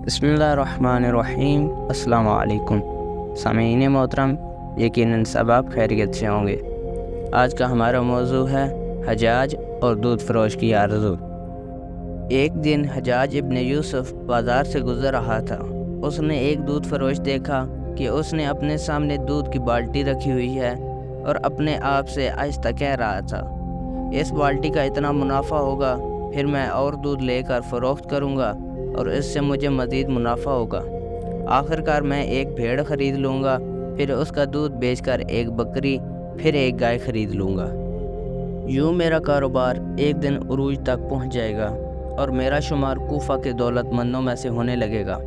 بسم اللہ الرحمن الرحیم۔ السلام علیکم سامعین محترم، یقیناً سب آپ خیریت سے ہوں گے۔ آج کا ہمارا موضوع ہے حجاج اور دودھ فروش کی آرزو۔ ایک دن حجاج ابن یوسف بازار سے گزر رہا تھا۔ اس نے ایک دودھ فروش دیکھا کہ اس نے اپنے سامنے دودھ کی بالٹی رکھی ہوئی ہے اور اپنے آپ سے آہستہ کہہ رہا تھا، اس بالٹی کا اتنا منافع ہوگا، پھر میں اور دودھ لے کر فروخت کروں گا اور اس سے مجھے مزید منافع ہوگا۔ آخر کار میں ایک بھیڑ خرید لوں گا، پھر اس کا دودھ بیچ کر ایک بکری، پھر ایک گائے خرید لوں گا۔ یوں میرا کاروبار ایک دن عروج تک پہنچ جائے گا اور میرا شمار کوفہ کے دولت مندوں میں سے ہونے لگے گا۔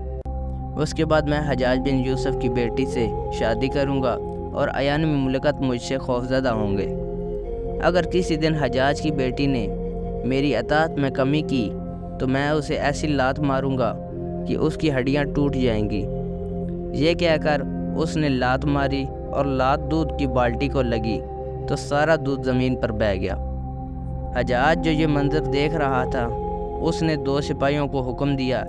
اس کے بعد میں حجاج بن یوسف کی بیٹی سے شادی کروں گا اور ایان مملکت مجھ سے خوفزدہ ہوں گے۔ اگر کسی دن حجاج کی بیٹی نے میری اطاعت میں کمی کی تو میں اسے ایسی لات ماروں گا کہ اس کی ہڈیاں ٹوٹ جائیں گی۔ یہ کہہ کر اس نے لات ماری اور لات دودھ کی بالٹی کو لگی تو سارا دودھ زمین پر بہہ گیا۔ حجاج جو یہ منظر دیکھ رہا تھا، اس نے 2 سپاہیوں کو حکم دیا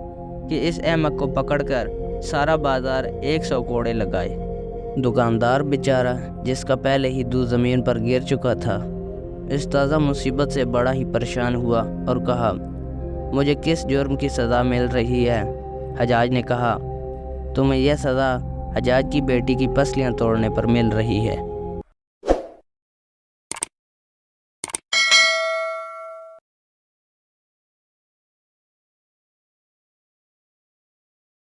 کہ اس احمق کو پکڑ کر سارا بازار 100 کوڑے لگائے۔ دکاندار بیچارہ، جس کا پہلے ہی دودھ زمین پر گر چکا تھا، اس تازہ مصیبت سے بڑا ہی پریشان ہوا اور کہا، مجھے کس جرم کی سزا مل رہی ہے؟ حجاج نے کہا، تمہیں یہ سزا حجاج کی بیٹی کی پسلیاں توڑنے پر مل رہی ہے۔